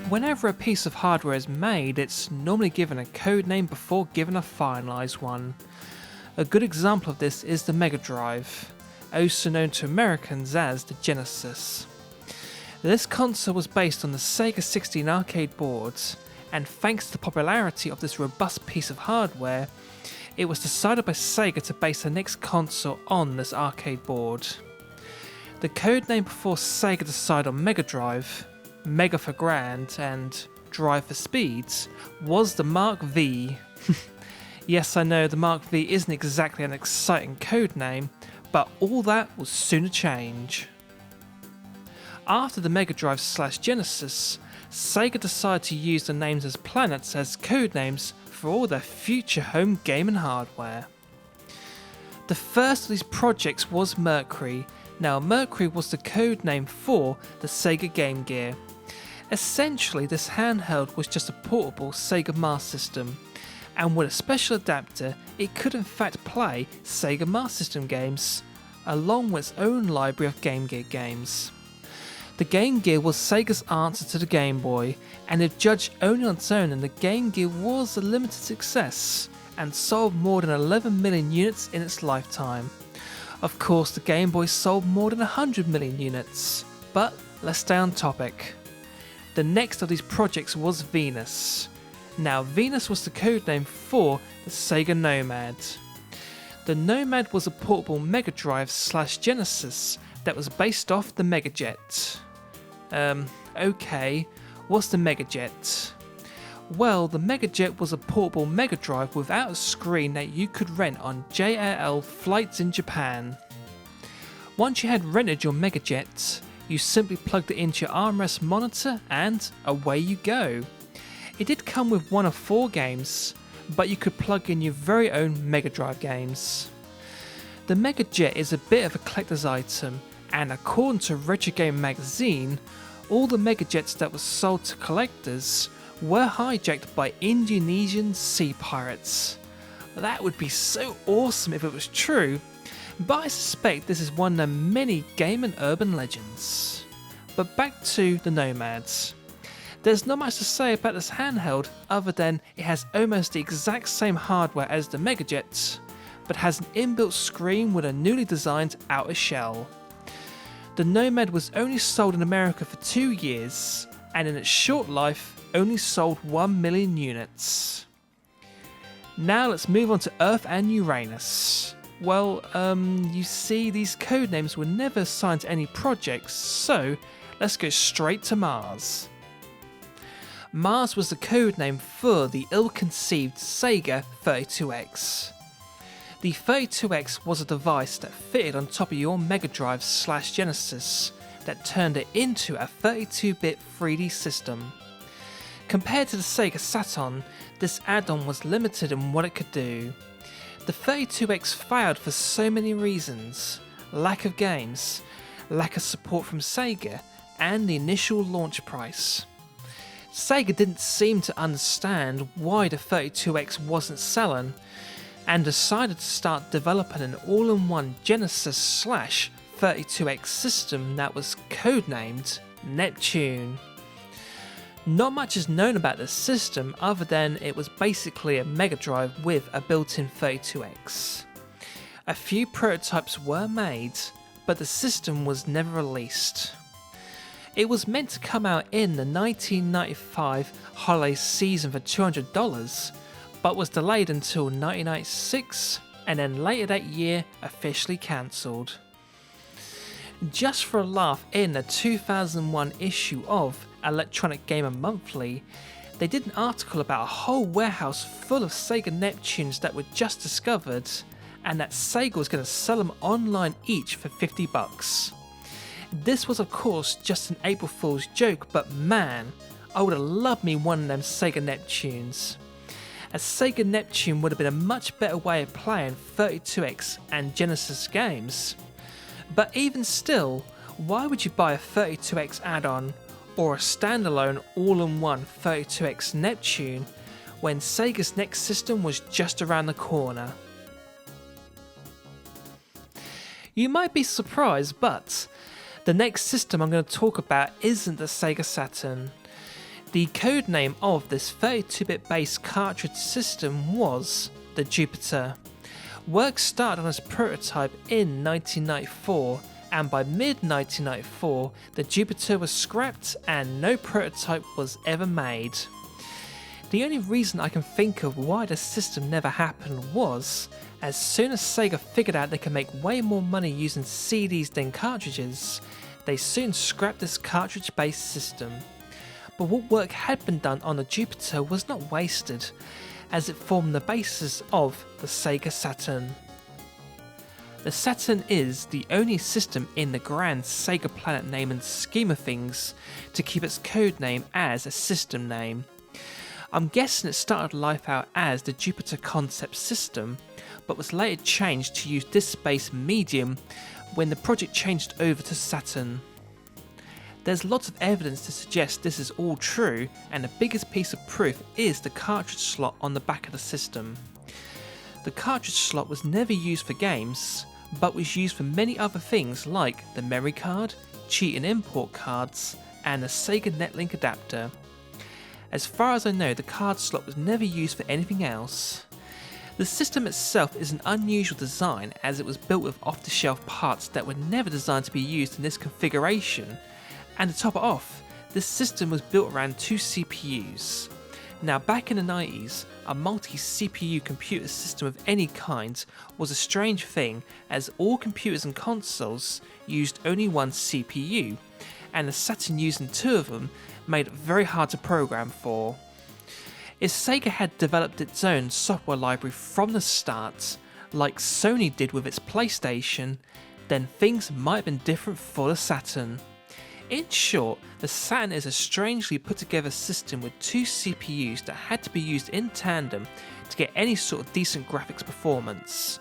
Whenever a piece of hardware is made, it's normally given a code name before given a finalised one. A good example of this is the Mega Drive, also known to Americans as the Genesis. This console was based on the Sega 16 arcade boards, and thanks to the popularity of this robust piece of hardware, it was decided by Sega to base the next console on this arcade board. The code name before Sega decided on Mega Drive, Mega for Grand and Drive for Speeds, was the Mark V. Yes, I know the Mark V isn't exactly an exciting code name, but all that will soon change. After the Mega Drive / Genesis, Sega decided to use the names as planets as code names for all their future home gaming hardware. The first of these projects was Mercury. Now, Mercury was the code name for the Sega Game Gear. Essentially, this handheld was just a portable Sega Master System, and with a special adapter, it could in fact play Sega Master System games, along with its own library of Game Gear games. The Game Gear was Sega's answer to the Game Boy, and if judged only on its own, then the Game Gear was a limited success, and sold more than 11 million units in its lifetime. Of course, the Game Boy sold more than 100 million units, but let's stay on topic. The next of these projects was Venus. Now, Venus was the code name for the Sega Nomad. The Nomad was a portable Mega Drive / Genesis that was based off the Megajet. Okay, what's the Megajet? Well, the Megajet was a portable Mega Drive without a screen that you could rent on JAL flights in Japan. Once you had rented your Megajet, you simply plugged it into your armrest monitor and away you go. It did come with one of 4 games, but you could plug in your very own Mega Drive games. The Megajet is a bit of a collector's item, and according to Retro Game magazine, all the Megajets that were sold to collectors were hijacked by Indonesian sea pirates. That would be so awesome if it was true, but I suspect this is one of the many game and urban legends. But back to the Nomads. There's not much to say about this handheld other than it has almost the exact same hardware as the Megajet, but has an inbuilt screen with a newly designed outer shell. The Nomad was only sold in America for 2 years, and in its short life only sold 1 million units. Now let's move on to Earth and Uranus. Well, you see, these code names were never assigned to any projects, so let's go straight to Mars. Mars was the code name for the ill-conceived Sega 32X. The 32X was a device that fitted on top of your Mega Drive / Genesis that turned it into a 32-bit 3D system. Compared to the Sega Saturn, this add-on was limited in what it could do. The 32X failed for so many reasons: lack of games, lack of support from Sega, and the initial launch price. Sega didn't seem to understand why the 32X wasn't selling, and decided to start developing an all-in-one Genesis / 32X system that was codenamed Neptune. Not much is known about this system other than it was basically a Mega Drive with a built-in 32X. A few prototypes were made, but the system was never released. It was meant to come out in the 1995 holiday season for $200, but was delayed until 1996 and then later that year officially cancelled. Just for a laugh, in the 2001 issue of Electronic Gamer Monthly, they did an article about a whole warehouse full of Sega Neptunes that were just discovered, and that Sega was going to sell them online each for $50. This was of course just an April Fool's joke, but man, I would have loved me one of them Sega Neptunes. A Sega Neptune would have been a much better way of playing 32X and Genesis games. But even still, why would you buy a 32X add-on or a standalone all-in-one 32X Neptune when Sega's next system was just around the corner? You might be surprised, but the next system I'm going to talk about isn't the Sega Saturn. The codename of this 32-bit based cartridge system was the Jupiter. Work started on this prototype in 1994, and by mid-1994 the Jupiter was scrapped and no prototype was ever made. The only reason I can think of why the system never happened was, as soon as Sega figured out they could make way more money using CDs than cartridges, they soon scrapped this cartridge-based system. But what work had been done on the Jupiter was not wasted, as it formed the basis of the Sega Saturn. The Saturn is the only system in the grand Sega Planet naming scheme of things to keep its codename as a system name. I'm guessing it started life out as the Jupiter Concept System, but was later changed to use disk-based medium when the project changed over to Saturn. There's lots of evidence to suggest this is all true, and the biggest piece of proof is the cartridge slot on the back of the system. The cartridge slot was never used for games, but was used for many other things like the memory card, cheat and import cards, and the Sega Netlink adapter. As far as I know, the card slot was never used for anything else. The system itself is an unusual design, as it was built with off-the-shelf parts that were never designed to be used in this configuration, and to top it off, this system was built around 2 CPUs. Now, back in the 90s, a multi-CPU computer system of any kind was a strange thing, as all computers and consoles used only one CPU, and the Saturn using 2 of them made it very hard to program for. If Sega had developed its own software library from the start, like Sony did with its PlayStation, then things might have been different for the Saturn. In short, the Saturn is a strangely put together system with 2 CPUs that had to be used in tandem to get any sort of decent graphics performance.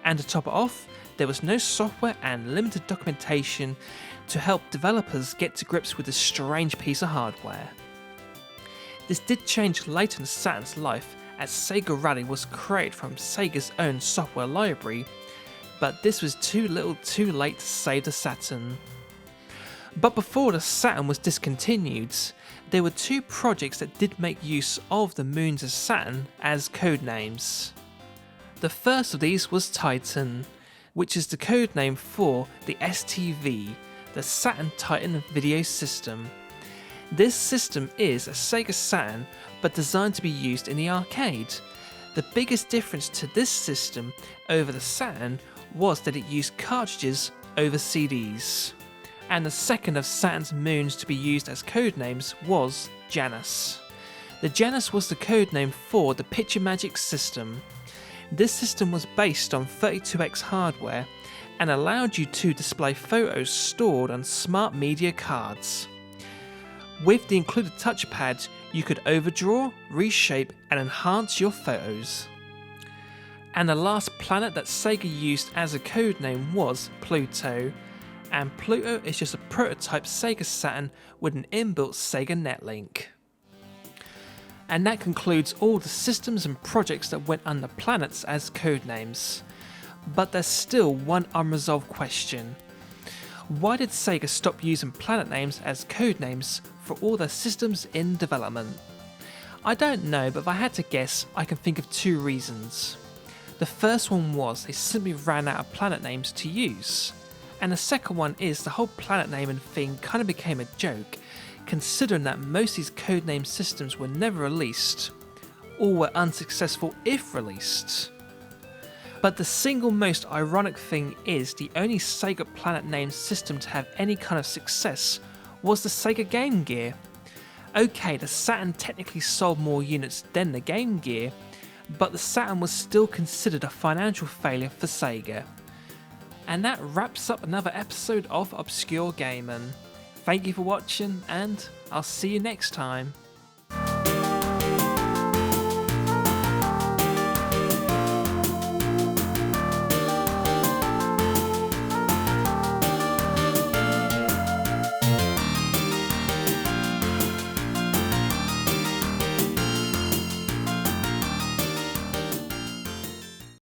And to top it off, there was no software and limited documentation to help developers get to grips with this strange piece of hardware. This did change later in Saturn's life, as Sega Rally was created from Sega's own software library, but this was too little too late to save the Saturn. But before the Saturn was discontinued, there were 2 projects that did make use of the moons of Saturn as codenames. The first of these was Titan, which is the codename for the STV, the Saturn Titan video system. This system is a Sega Saturn, but designed to be used in the arcade. The biggest difference to this system over the Saturn was that it used cartridges over CDs. And the second of Saturn's moons to be used as codenames was Janus. The Janus was the codename for the Picture Magic system. This system was based on 32X hardware and allowed you to display photos stored on smart media cards. With the included touchpad, you could overdraw, reshape and enhance your photos. And the last planet that Sega used as a codename was Pluto, and Pluto is just a prototype Sega Saturn with an inbuilt Sega Netlink. And that concludes all the systems and projects that went under planets as codenames. But there's still one unresolved question. Why did Sega stop using planet names as codenames for all their systems in development? I don't know, but if I had to guess, I can think of 2 reasons. The first one was they simply ran out of planet names to use. And the second one is the whole planet naming thing kind of became a joke, considering that most of these codename systems were never released, or were unsuccessful if released. But the single most ironic thing is the only Sega planet named system to have any kind of success was the Sega Game Gear. Okay, the Saturn technically sold more units than the Game Gear, but the Saturn was still considered a financial failure for Sega. And that wraps up another episode of Obscure Gaming. Thank you for watching, and I'll see you next time.